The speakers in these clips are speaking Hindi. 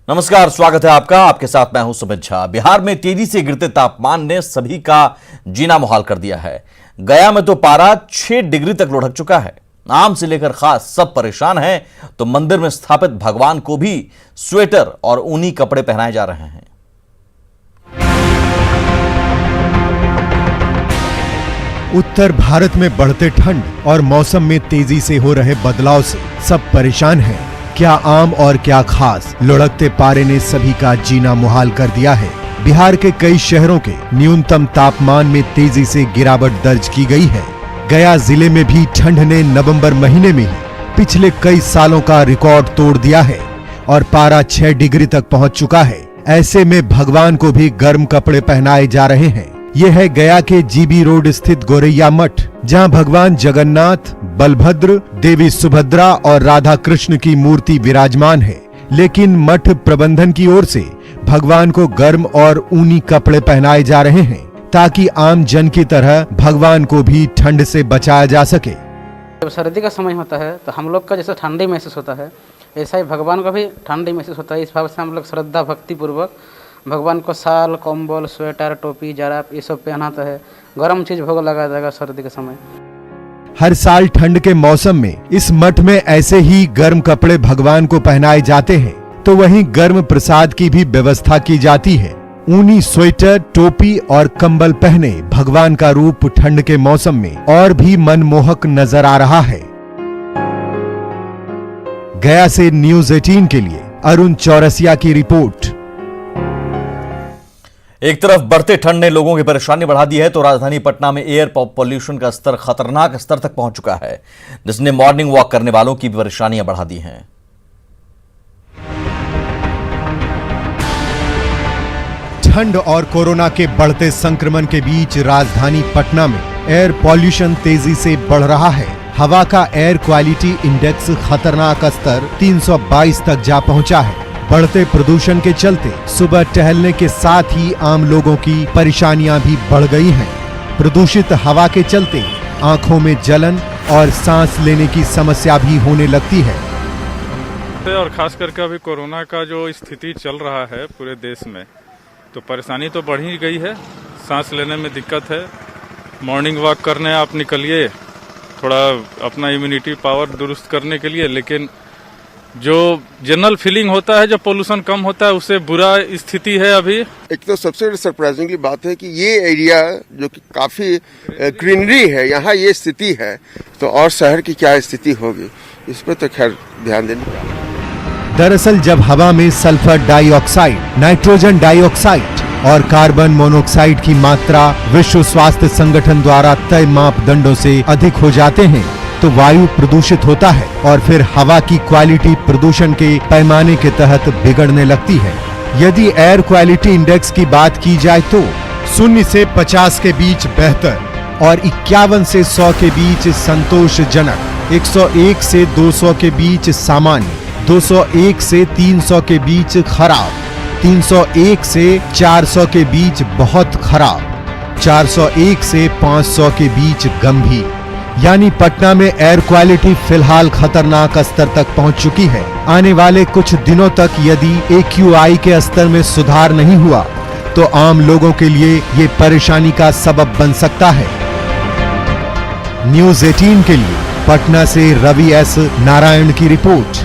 नमस्कार, स्वागत है आपका। आपके साथ मैं हूं सुमित झा। बिहार में तेजी से गिरते तापमान ने सभी का जीना मुहाल कर दिया है। गया में तो पारा 6 डिग्री तक लुढ़क चुका है। आम से लेकर खास सब परेशान हैं, तो मंदिर में स्थापित भगवान को भी स्वेटर और ऊनी कपड़े पहनाए जा रहे हैं। उत्तर भारत में बढ़ते ठंड और मौसम में तेजी से हो रहे बदलाव से सब परेशान हैं। क्या आम और क्या खास, लुढ़कते पारे ने सभी का जीना मुहाल कर दिया है। बिहार के कई शहरों के न्यूनतम तापमान में तेजी से गिरावट दर्ज की गई है। गया जिले में भी ठंड ने नवंबर महीने में ही पिछले कई सालों का रिकॉर्ड तोड़ दिया है और पारा 6 डिग्री तक पहुंच चुका है। ऐसे में भगवान को भी गर्म कपड़े पहनाए जा रहे हैं। यह है गया के जीबी रोड स्थित गोरैया मठ, जहां भगवान जगन्नाथ, बलभद्र, देवी सुभद्रा और राधा कृष्ण की मूर्ति विराजमान है। लेकिन मठ प्रबंधन की ओर से भगवान को गर्म और ऊनी कपड़े पहनाए जा रहे हैं, ताकि आम जन की तरह भगवान को भी ठंड से बचाया जा सके। जब सर्दी का समय होता है तो हम लोग का जैसे ठंडी महसूस होता है, ऐसा ही भगवान को भी ठंडी महसूस होता है। इस भाव से हम लोग श्रद्धा भक्ति पूर्वक भगवान को शाल, कंबल, स्वेटर, टोपी, जराब ये सब पहनाता है। गर्म चीज भोग लगा जाएगा सर्दी के समय। हर साल ठंड के मौसम में इस मठ में ऐसे ही गर्म कपड़े भगवान को पहनाए जाते हैं, तो वहीं गर्म प्रसाद की भी व्यवस्था की जाती है। ऊनी स्वेटर, टोपी और कंबल पहने भगवान का रूप ठंड के मौसम में और भी मनमोहक नजर आ रहा है। गया से न्यूज़ 18 के लिए अरुण चौरसिया की रिपोर्ट। एक तरफ बढ़ते ठंड ने लोगों की परेशानी बढ़ा दी है, तो राजधानी पटना में एयर पॉल्यूशन का स्तर खतरनाक स्तर तक पहुंच चुका है, जिसने मॉर्निंग वॉक करने वालों की भी परेशानियां बढ़ा दी हैं। ठंड और कोरोना के बढ़ते संक्रमण के बीच राजधानी पटना में एयर पॉल्यूशन तेजी से बढ़ रहा है। हवा का एयर क्वालिटी इंडेक्स खतरनाक स्तर 322 तक जा पहुंचा है। बढ़ते प्रदूषण के चलते सुबह टहलने के साथ ही आम लोगों की परेशानियां भी बढ़ गई हैं। प्रदूषित हवा के चलते आंखों में जलन और सांस लेने की समस्या भी होने लगती है। और खास करके अभी कोरोना का जो स्थिति चल रहा है पूरे देश में, तो परेशानी तो बढ़ ही गई है। सांस लेने में दिक्कत है। मॉर्निंग वॉक करने आप निकलिए थोड़ा अपना इम्यूनिटी पावर दुरुस्त करने के लिए, लेकिन जो जनरल फीलिंग होता है, जब पोल्यूशन कम होता है, उससे बुरा स्थिति है अभी। एक तो सबसे सरप्राइजिंगली बात है कि ये एरिया जो कि काफी ग्रीनरी है, यहाँ ये स्थिति है, तो और शहर की क्या स्थिति होगी, इस पर तो खैर ध्यान देने का। दरअसल जब हवा में सल्फर डाइऑक्साइड, नाइट्रोजन डाइऑक्साइड और कार्बन मोनोऑक्साइड की मात्रा विश्व स्वास्थ्य संगठन द्वारा तय मापदंडों से अधिक हो जाते हैं, तो वायु प्रदूषित होता है और फिर हवा की क्वालिटी प्रदूषण के पैमाने के तहत बिगड़ने लगती है। यदि एयर क्वालिटी इंडेक्स की बात की जाए तो 0 से 50 के बीच बेहतर और 51 से 100 के बीच संतोषजनक, 101 से 200 के बीच सामान्य, 201 से 300 के बीच खराब, 301 से 400 के बीच बहुत खराब, 401 से 500 के बीच गंभीर। यानी पटना में एयर क्वालिटी फिलहाल खतरनाक स्तर तक पहुंच चुकी है। आने वाले कुछ दिनों तक यदि AQI के स्तर में सुधार नहीं हुआ, तो आम लोगों के लिए ये परेशानी का सबब बन सकता है। न्यूज़ 18 के लिए पटना से रवि एस नारायण की रिपोर्ट।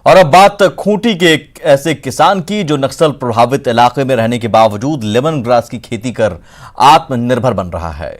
और अब बात खूंटी के एक ऐसे किसान की जो नक्सल प्रभावित इलाके में रहने के बावजूद लेमन ग्रास की खेती कर आत्मनिर्भर बन रहा है।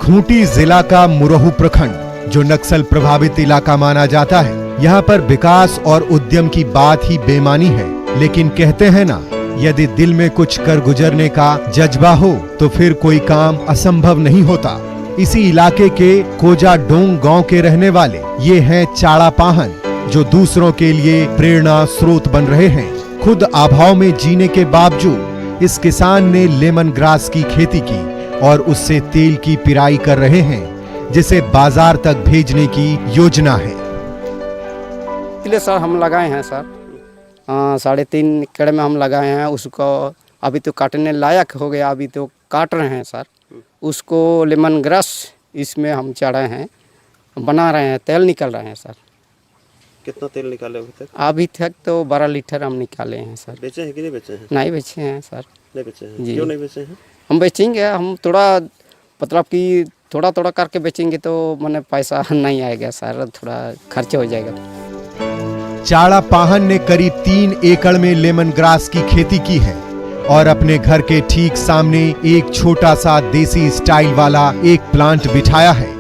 खूंटी जिला का मुरहू प्रखंड जो नक्सल प्रभावित इलाका माना जाता है, यहाँ पर विकास और उद्यम की बात ही बेमानी है। लेकिन कहते हैं ना, यदि दिल में कुछ कर गुजरने का जज्बा हो तो फिर कोई काम असंभव नहीं होता। इसी इलाके के कोजाडोंग गांव के रहने वाले ये हैं चाड़ा पाहन, जो दूसरों के लिए प्रेरणा स्रोत बन रहे हैं। खुद अभाव में जीने के बावजूद इस किसान ने लेमन ग्रास की खेती की और उससे तेल की पिराई कर रहे हैं, जिसे बाजार तक भेजने की योजना है। इसलिए सर हम लगाए हैं सर, 3.5 एकड़ में हम लगाए हैं। उसको अभी तो काटने लायक हो गया, अभी तो काट रहे हैं सर। उसको लेमन ग्रास इसमें हम चढ़े हैं, बना रहे हैं, तेल निकल रहे हैं सर। कितना तेल निकाले अभी तक तो 12 लीटर हम निकाले हैं सर। बेचे हैं कि नहीं बेचे हैं? नहीं बेचे हैं सर। नहीं बेचे हैं। जी। क्यों नहीं बेचे हैं? हम बेचेंगे, हम थोड़ा मतलब कि थोड़ा थोड़ा करके बेचेंगे तो मैंने पैसा नहीं आएगा सर, थोड़ा खर्च हो जाएगा। चाड़ा पाहन ने करीब 3 एकड़ में लेमन ग्रास की खेती की है और अपने घर के ठीक सामने एक छोटा सा देसी स्टाइल वाला एक प्लांट बिठाया है,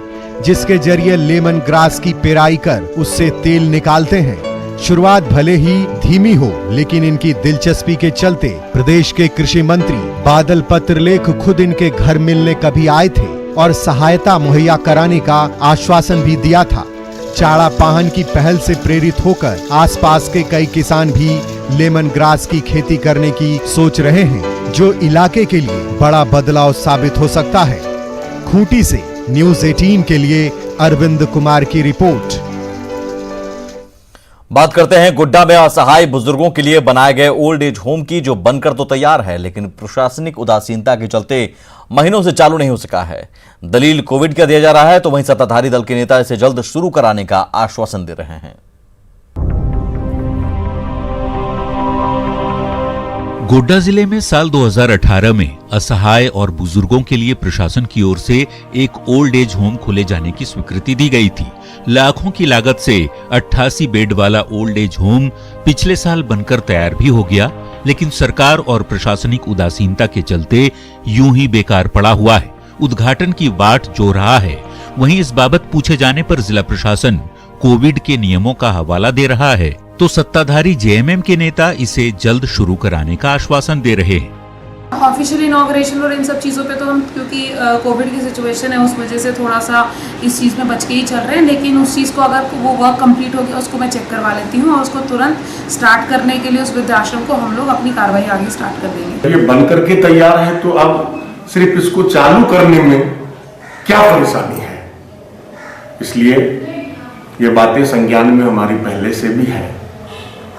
जिसके जरिए लेमन ग्रास की पेराई कर उससे तेल निकालते हैं। शुरुआत भले ही धीमी हो, लेकिन इनकी दिलचस्पी के चलते प्रदेश के कृषि मंत्री बादल पत्रलेख खुद इनके घर मिलने कभी आए थे और सहायता मुहैया कराने का आश्वासन भी दिया था। चाड़ा पाहन की पहल से प्रेरित होकर आसपास के कई किसान भी लेमन ग्रास की खेती करने की सोच रहे हैं, जो इलाके के लिए बड़ा बदलाव साबित हो सकता है। खूंटी से न्यूज़ 18 के लिए अरविंद कुमार की रिपोर्ट। बात करते हैं गोड्डा में असहाय बुजुर्गों के लिए बनाए गए ओल्ड एज होम की, जो बनकर तो तैयार है लेकिन प्रशासनिक उदासीनता के चलते महीनों से चालू नहीं हो सका है। दलील कोविड का दिया जा रहा है, तो वहीं सत्ताधारी दल के नेता इसे जल्द शुरू कराने का आश्वासन दे रहे हैं। गोड्डा जिले में साल 2018 में असहाय और बुजुर्गों के लिए प्रशासन की ओर से एक ओल्ड एज होम खोले जाने की स्वीकृति दी गई थी। लाखों की लागत से 88 बेड वाला ओल्ड एज होम पिछले साल बनकर तैयार भी हो गया, लेकिन सरकार और प्रशासनिक उदासीनता के चलते यूं ही बेकार पड़ा हुआ है। उद्घाटन की बाट जो रहा है, वहीं इस बाबत पूछे जाने पर जिला प्रशासन कोविड के नियमों का हवाला दे रहा है, तो सत्ताधारी जेएमएम के नेता इसे जल्द शुरू कराने का आश्वासन दे रहे हैं। ऑफिशियल इनॉग्रेशन और इन सब चीज़ों पे तो हम, क्योंकि कोविड की सिचुएशन है, उस वजह से थोड़ा सा इस चीज़ में बच के ही चल रहे हैं, लेकिन उस चीज़ को अगर वो वर्क कंप्लीट हो गया उसको मैं चेक करवा लेती हूँ और उसको तुरंत स्टार्ट करने के लिए उस वृद्धाश्रम को हम लोग अपनी कार्रवाई आगे स्टार्ट कर देंगे। ये बन करके तैयार है, तो अब सिर्फ इसको चालू करने में क्या परेशानी है, इसलिए ये बातें संज्ञान में हमारी पहले से भी है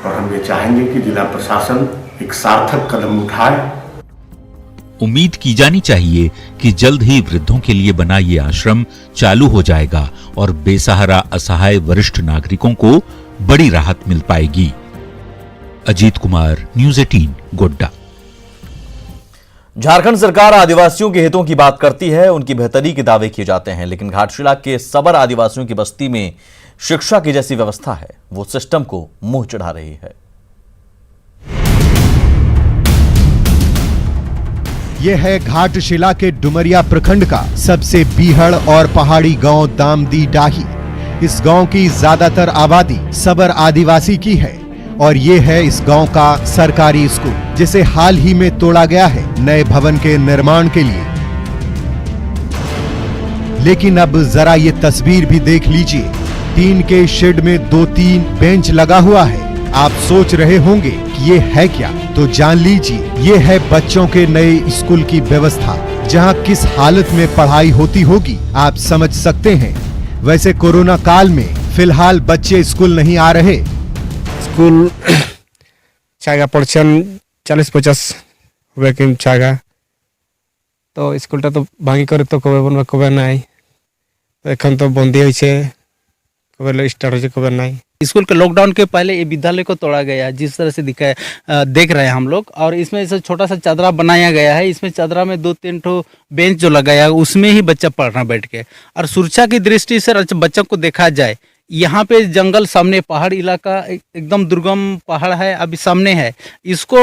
और हम ये चाहेंगे कि जिला प्रशासन एक सार्थक कदम उठाए। उम्मीद की जानी चाहिए कि जल्द ही वृद्धों के लिए बना ये आश्रम चालू हो जाएगा और बेसहारा असहाय वरिष्ठ नागरिकों को बड़ी राहत मिल पाएगी। अजीत कुमार, न्यूज़ 18, गोड्डा। झारखंड सरकार आदिवासियों के हितों की बात करती है, उनकी बेहतरी के दावे किए जाते हैं, लेकिन घाटशिला के सबर आदिवासियों की बस्ती में शिक्षा की जैसी व्यवस्था है, वो सिस्टम को मुंह चढ़ा रही है। यह है घाटशिला के डुमरिया प्रखंड का सबसे बीहड़ और पहाड़ी गांव दामदी डाही। इस गांव की ज्यादातर आबादी सबर आदिवासी की है और ये है इस गांव का सरकारी स्कूल, जिसे हाल ही में तोड़ा गया है नए भवन के निर्माण के लिए। लेकिन अब जरा ये तस्वीर भी देख लीजिए। टीन के शेड में 2-3 बेंच लगा हुआ है। आप सोच रहे होंगे कि ये है क्या, तो जान लीजिए ये है बच्चों के नए स्कूल की व्यवस्था, जहां किस हालत में पढ़ाई होती होगी आप समझ सकते हैं। वैसे कोरोना काल में फिलहाल बच्चे स्कूल नहीं आ रहे। स्कूल छागा परसेंट 40-50 वैक्यूम छागा तो स्कूलटा तो भांगी करे तो कबे बनवा कबे नाई तो एखन तो बंदी होई छे कबे स्टार्ट होई कबे नाई। स्कूल के लॉकडाउन के पहले ये विद्यालय को तोड़ा गया, जिस तरह से देख रहे हैं हम लोग, और इसमें ऐसा छोटा सा चादरा बनाया गया है। इसमें चादरा में 2-3 ठो बेंच जो लगाया है, उसमें ही बच्चा पढ़ना बैठ के। और सुरक्षा की दृष्टि से बच्चों को देखा जाए, यहाँ पे जंगल सामने, पहाड़ इलाका एकदम दुर्गम पहाड़ है, अभी सामने है इसको,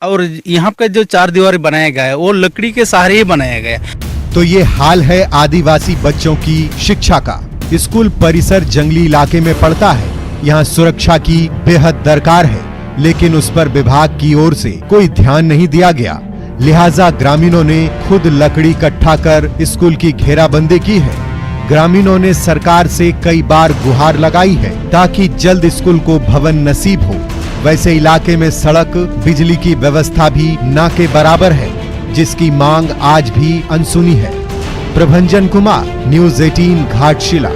और यहाँ पे जो 4 दीवारी बनाया गया है वो लकड़ी के सहारे ही बनाया गया है। तो ये हाल है आदिवासी बच्चों की शिक्षा का। स्कूल परिसर जंगली इलाके में पड़ता है, यहाँ सुरक्षा की बेहद दरकार है, लेकिन उस पर विभाग की ओर से कोई ध्यान नहीं दिया गया। लिहाजा ग्रामीणों ने खुद लकड़ी इकट्ठा कर स्कूल की घेराबंदी की है। ग्रामीणों ने सरकार से कई बार गुहार लगाई है ताकि जल्द स्कूल को भवन नसीब हो। वैसे इलाके में सड़क, बिजली की व्यवस्था भी ना के बराबर है, जिसकी मांग आज भी अनसुनी है। प्रभंजन कुमार, न्यूज़ 18, घाटशिला।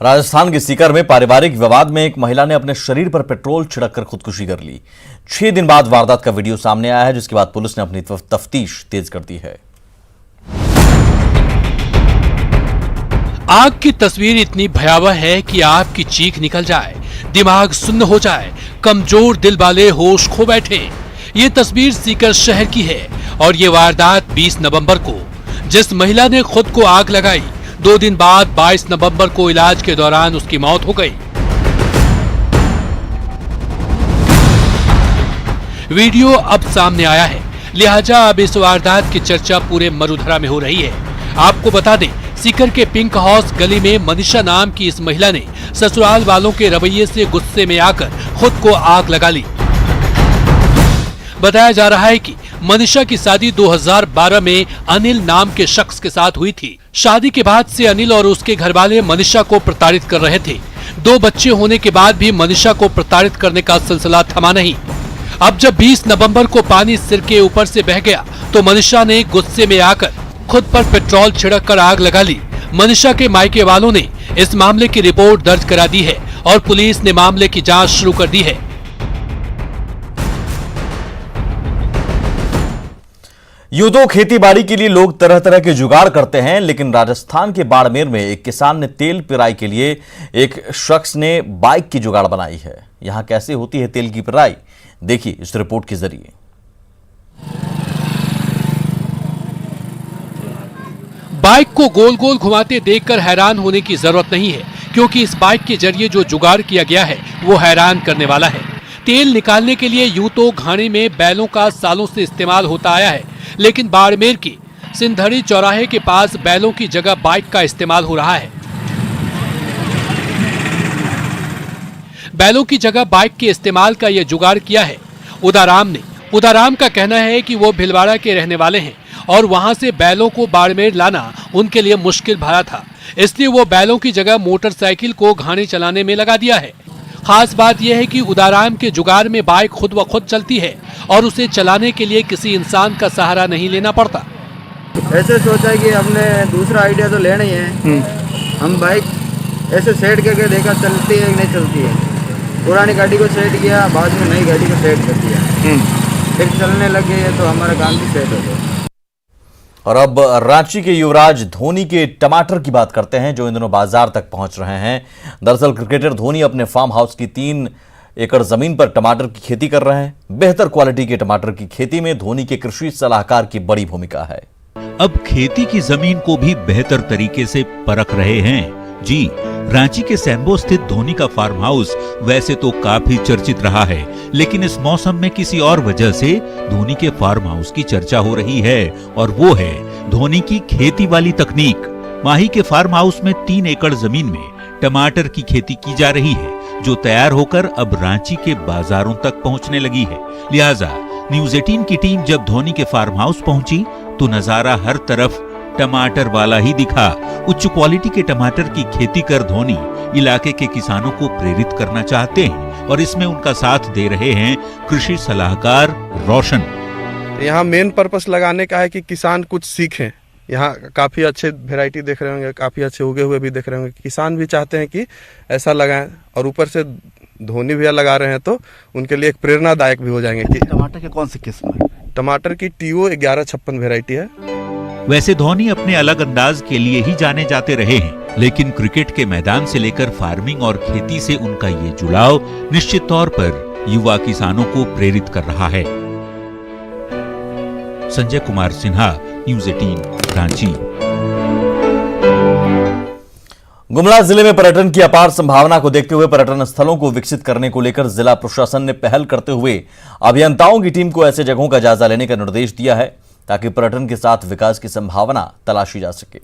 राजस्थान के सीकर में पारिवारिक विवाद में एक महिला ने अपने शरीर पर पेट्रोल छिड़ककर खुदकुशी कर ली। 6 दिन बाद वारदात का वीडियो सामने आया है, जिसके बाद पुलिस ने अपनी तफ्तीश तेज कर दी है। आग की तस्वीर इतनी भयावह है कि आपकी चीख निकल जाए, दिमाग सुन्न हो जाए, कमजोर दिल वाले होश खो बैठे। ये तस्वीर सीकर शहर की है और ये वारदात 20 नवंबर को, जिस महिला ने खुद को आग लगाई, 2 दिन बाद 22 नवंबर को इलाज के दौरान उसकी मौत हो गई। वीडियो अब सामने आया है, लिहाजा अब इस वारदात की चर्चा पूरे मरुधरा में हो रही है। आपको बता दें, सीकर के पिंक हाउस गली में मनीषा नाम की इस महिला ने ससुराल वालों के रवैये से गुस्से में आकर खुद को आग लगा ली। बताया जा रहा है कि मनीषा की शादी 2012 में अनिल नाम के शख्स के साथ हुई थी। शादी के बाद से अनिल और उसके घरवाले मनीषा को प्रताड़ित कर रहे थे। 2 बच्चे होने के बाद भी मनीषा को प्रताड़ित करने का सिलसिला थमा नहीं। अब जब 20 नवंबर को पानी सिर के ऊपर से बह गया तो मनीषा ने गुस्से में आकर खुद पर पेट्रोल छिड़क कर आग लगा ली। मनीषा के मायके वालों ने इस मामले की रिपोर्ट दर्ज करा दी है और पुलिस ने मामले की जांच शुरू कर दी है। यूं तो खेती बाड़ी के लिए लोग तरह तरह के जुगाड़ करते हैं, लेकिन राजस्थान के बाड़मेर में एक किसान ने तेल पिराई के लिए एक शख्स ने बाइक की जुगाड़ बनाई है। यहां कैसे होती है तेल की पिराई, देखिए इस रिपोर्ट के जरिए। बाइक को गोल गोल घुमाते देखकर हैरान होने की जरूरत नहीं है, क्योंकि इस बाइक के जरिए जो जुगाड़ किया गया है वो हैरान करने वाला है। तेल निकालने के लिए यूं तो घाणी में बैलों का सालों से इस्तेमाल होता आया है, लेकिन बाड़मेर की सिंधड़ी चौराहे के पास बैलों की जगह बाइक का इस्तेमाल हो रहा है। बैलों की जगह बाइक के इस्तेमाल का यह जुगाड़ किया है उदाराम ने। उदाराम का कहना है कि वो भिलवाड़ा के रहने वाले हैं और वहां से बैलों को बाड़मेर लाना उनके लिए मुश्किल भरा था, इसलिए वो बैलों की जगह मोटरसाइकिल को घाणी चलाने में लगा दिया है। खास बात यह है कि उदाराम के जुगाड़ में बाइक खुद व खुद चलती है और उसे चलाने के लिए किसी इंसान का सहारा नहीं लेना पड़ता। ऐसे सोचा कि हमने दूसरा आइडिया तो लेना ही है, हम बाइक ऐसे सेट करके देखा चलती है कि नहीं चलती है। पुरानी गाड़ी को सेट किया, बाद में नई गाड़ी को सेट कर दिया, फिर चलने लगे तो हमारा काम भी सेट हो गया। और अब रांची के युवराज धोनी के टमाटर की बात करते हैं, जो इन दिनों बाजार तक पहुंच रहे हैं। दरअसल क्रिकेटर धोनी अपने फार्म हाउस की 3 एकड़ जमीन पर टमाटर की खेती कर रहे हैं। बेहतर क्वालिटी के टमाटर की खेती में धोनी के कृषि सलाहकार की बड़ी भूमिका है। अब खेती की जमीन को भी बेहतर तरीके से परख रहे हैं। जी, रांची के सैम्बो स्थित धोनी का फार्म हाउस वैसे तो काफी चर्चित रहा है, लेकिन इस मौसम में किसी और वजह से धोनी के फार्म हाउस की चर्चा हो रही है, और वो है धोनी की खेती वाली तकनीक। माही के फार्म हाउस में 3 एकड़ जमीन में टमाटर की खेती की जा रही है, जो तैयार होकर अब रांची के बाजारों तक पहुंचने लगी है। लिहाजा न्यूज़ 18 की टीम जब धोनी के फार्म हाउस पहुंची तो नजारा हर तरफ टमाटर वाला ही दिखा। उच्च क्वालिटी के टमाटर की खेती कर धोनी इलाके के किसानों को प्रेरित करना चाहते हैं, और इसमें उनका साथ दे रहे हैं कृषि सलाहकार रोशन। यहाँ मेन पर्पस लगाने का है कि किसान कुछ सीखें। यहाँ काफी अच्छे वैरायटी देख रहे होंगे, काफी अच्छे उगे हुए भी देख रहे होंगे। किसान भी चाहते हैं कि ऐसा लगाएं, और ऊपर से धोनी भैया लगा रहे हैं तो उनके लिए एक प्रेरणादायक भी हो जाएंगे। कि टमाटर की कौन सी किस्म है? टमाटर की TO 1156 वैरायटी है। वैसे धोनी अपने अलग अंदाज के लिए ही जाने जाते रहे हैं, लेकिन क्रिकेट के मैदान से लेकर फार्मिंग और खेती से उनका ये जुड़ाव निश्चित तौर पर युवा किसानों को प्रेरित कर रहा है। संजय कुमार सिन्हा, न्यूज़ 18 रांची। गुमला जिले में पर्यटन की अपार संभावना को देखते हुए पर्यटन स्थलों को विकसित करने को लेकर जिला प्रशासन ने पहल करते हुए अभियंताओं की टीम को ऐसे जगहों का जायजा लेने का निर्देश दिया है, ताकि पर्यटन के साथ विकास की संभावना तलाशी जा सके।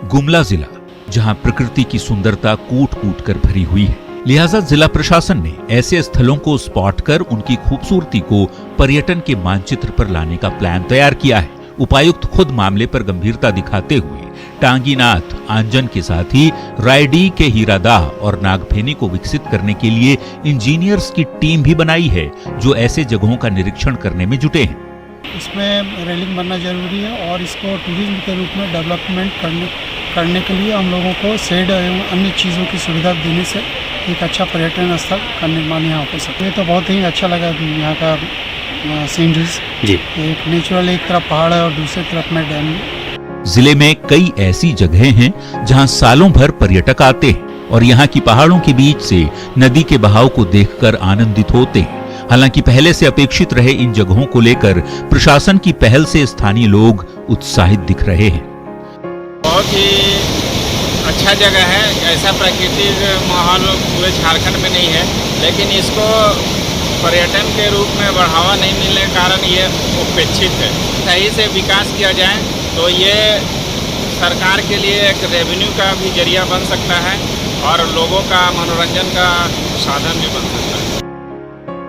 गुमला जिला, जहां प्रकृति की सुंदरता कूट-कूट कर भरी हुई है, लिहाजा जिला प्रशासन ने ऐसे स्थलों को स्पॉट कर उनकी खूबसूरती को पर्यटन के मानचित्र पर लाने का प्लान तैयार किया है। उपायुक्त खुद मामले पर गंभीरता दिखाते हुए टांगीनाथ, आंजन के साथ ही रायडी के हीरादाह और नागफेनी को विकसित करने के लिए इंजीनियर्स की टीम भी बनाई है, जो ऐसे जगहों का निरीक्षण करने में जुटे हैं। इसमें रेलिंग बनना जरूरी है, और इसको टूरिज्म के रूप में डेवलपमेंट करने के लिए हम लोगों को शेड एवं अन्य चीज़ों की सुविधा देने से एक अच्छा पर्यटन स्थल का निर्माण यहाँ हो सकता है। ये तो बहुत ही अच्छा लगा यहाँ का सीनरीज जी। एक नेचुरल, एक तरफ पहाड़ है और दूसरी तरफ में डैम। जिले में कई ऐसी जगहें हैं जहां सालों भर पर्यटक आते हैं और यहाँ की पहाड़ों के बीच से नदी के बहाव को देखकर आनंदित होते हैं। हालांकि पहले से अपेक्षित रहे इन जगहों को लेकर प्रशासन की पहल से स्थानीय लोग उत्साहित दिख रहे हैं। बहुत ही अच्छा जगह है, ऐसा प्राकृतिक माहौल पूरे झारखंड में नहीं है, लेकिन इसको पर्यटन के रूप में बढ़ावा नहीं मिलने के कारण ये उपेक्षित है। सही से विकास किया जाए तो ये सरकार के लिए एक रेवेन्यू का भी जरिया बन सकता है और लोगों का मनोरंजन का साधन भी बन सकता है।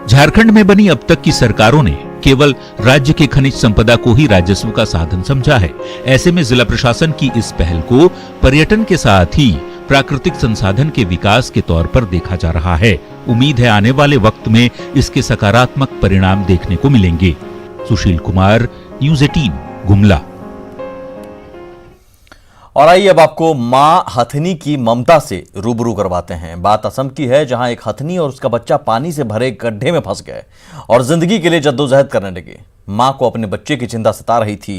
झारखंड में बनी अब तक की सरकारों ने केवल राज्य के खनिज संपदा को ही राजस्व का साधन समझा है। ऐसे में जिला प्रशासन की इस पहल को पर्यटन के साथ ही प्राकृतिक संसाधन के विकास के तौर पर देखा जा रहा है। उम्मीद है आने वाले वक्त में इसके सकारात्मक परिणाम देखने को मिलेंगे। सुशील कुमार, न्यूज़ 18, गुमला। और आइए अब आपको मां हथनी की ममता से रूबरू करवाते हैं। बात असम की है, जहां एक हथनी और उसका बच्चा पानी से भरे गड्ढे में फंस गए और जिंदगी के लिए जद्दोजहद करने लगे। मां को अपने बच्चे की चिंता सता रही थी।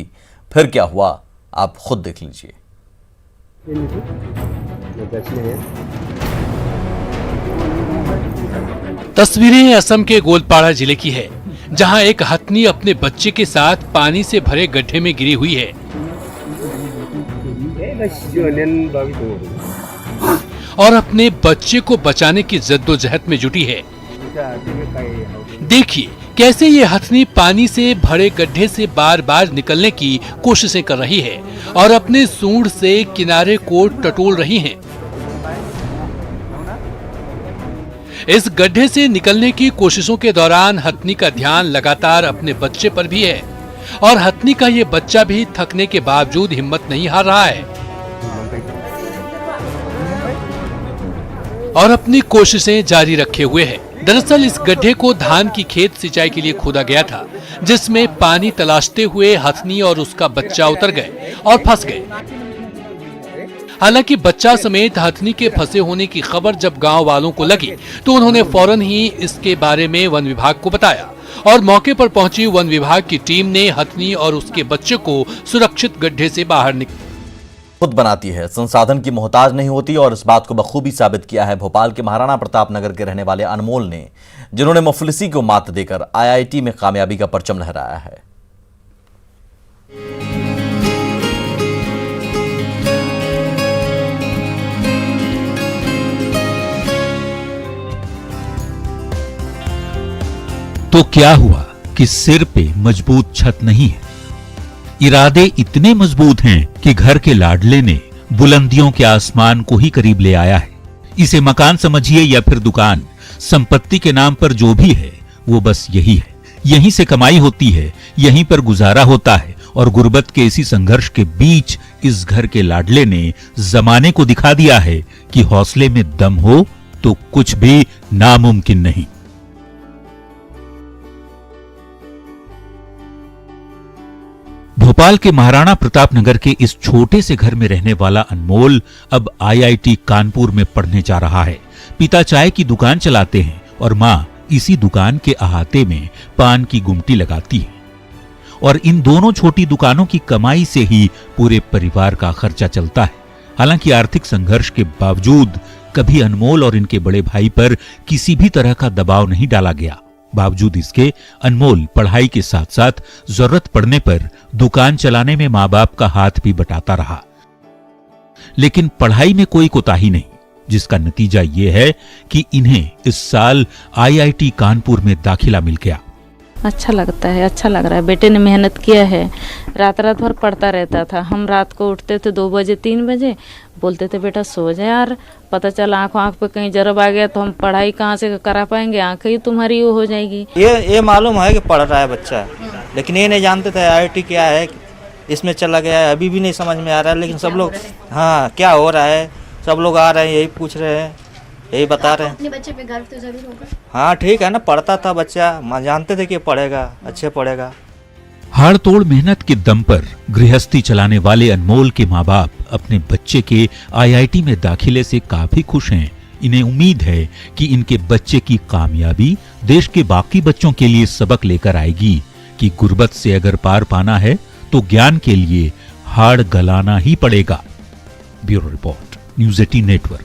फिर क्या हुआ, आप खुद देख लीजिए। तस्वीरें असम के गोलपाड़ा जिले की है, जहां एक हथनी अपने बच्चे के साथ पानी से भरे गड्ढे में गिरी हुई है और अपने बच्चे को बचाने की जद्दोजहद में जुटी है। देखिए कैसे ये हथनी पानी से भरे गड्ढे से बार बार निकलने की कोशिशें कर रही है और अपने सूंड से किनारे को टटोल रही है। इस गड्ढे से निकलने की कोशिशों के दौरान हथनी का ध्यान लगातार अपने बच्चे पर भी है और हथनी का ये बच्चा भी थकने के बावजूद हिम्मत नहीं हार रहा है और अपनी कोशिशें जारी रखे हुए है। दरअसल इस गड्ढे को धान की खेत सिंचाई के लिए खोदा गया था, जिसमें पानी तलाशते हुए हथनी और उसका बच्चा उतर गए और फंस गए। हालांकि बच्चा समेत हथनी के फंसे होने की खबर जब गांव वालों को लगी तो उन्होंने फौरन ही इसके बारे में वन विभाग को बताया और मौके पर पहुंची वन विभाग की टीम ने हथनी और उसके बच्चे को सुरक्षित गड्ढे से बाहर खुद बनाती है, संसाधन की मोहताज नहीं होती और इस बात को बखूबी साबित किया है भोपाल के महाराणा प्रताप नगर के रहने वाले अनमोल ने, जिन्होंने मुफलिसी को मात देकर आईआईटी में कामयाबी का परचम लहराया है। तो क्या हुआ कि सिर पे मजबूत छत नहीं है। इरादे इतने मजबूत हैं कि घर के लाडले ने बुलंदियों के आसमान को ही करीब ले आया है। इसे मकान समझिए या फिर दुकान, संपत्ति के नाम पर जो भी है वो बस यही है। यहीं से कमाई होती है, यहीं पर गुजारा होता है और गुर्बत के इसी संघर्ष के बीच इस घर के लाडले ने जमाने को दिखा दिया है कि हौसले में दम हो तो कुछ भी नामुमकिन नहीं। भोपाल के महाराणा प्रताप नगर के इस छोटे से घर में रहने वाला अनमोल अब आईआईटी कानपुर में पढ़ने जा रहा है। पिता चाय की दुकान चलाते हैं और मां इसी दुकान के अहाते में पान की गुमटी लगाती है और इन दोनों छोटी दुकानों की कमाई से ही पूरे परिवार का खर्चा चलता है। हालांकि आर्थिक संघर्ष के बावजूद कभी अनमोल और इनके बड़े भाई पर किसी भी तरह का दबाव नहीं डाला गया। बावजूद इसके अनमोल पढ़ाई के साथ साथ जरूरत पड़ने पर दुकान चलाने में मां बाप का हाथ भी बटाता रहा, लेकिन पढ़ाई में कोई कोताही नहीं, जिसका नतीजा ये है कि इन्हें इस साल आईआईटी कानपुर में दाखिला मिल गया। अच्छा लगता है, अच्छा लग रहा है। बेटे ने मेहनत किया है, रात रात भर पढ़ता रहता था। हम रात को उठते थे 2 बजे 3 बजे, बोलते थे बेटा सो जा यार, पता चला आँख पे कहीं जरब आ गया तो हम पढ़ाई कहाँ से करा पाएंगे, आँखें ही तुम्हारी वो हो जाएगी। ये मालूम है कि पढ़ रहा है बच्चा, लेकिन ये नहीं जानते थे आईआईटी क्या है, इसमें चला गया है, अभी भी नहीं समझ में आ रहा है। लेकिन सब लोग हाँ क्या हो रहा है, सब लोग आ रहे हैं, यही पूछ रहे हैं, यही बता रहे हैं। अपने बच्चे पे गर्व तो जरूर होगा। हाँ ठीक है ना, पढ़ता था बच्चा, जानते थे कि पढ़ेगा, अच्छे पढ़ेगा। हाड़ तोड़ मेहनत के दम पर गृहस्थी चलाने वाले अनमोल के माँ बाप अपने बच्चे के आईआईटी में दाखिले से काफी खुश हैं। इन्हें उम्मीद है कि इनके बच्चे की कामयाबी देश के बाकी बच्चों के लिए सबक लेकर आएगी कि गुर्बत से अगर पार पाना है तो ज्ञान के लिए हाड़ गलाना ही पड़ेगा। Bureau report, news 18 network.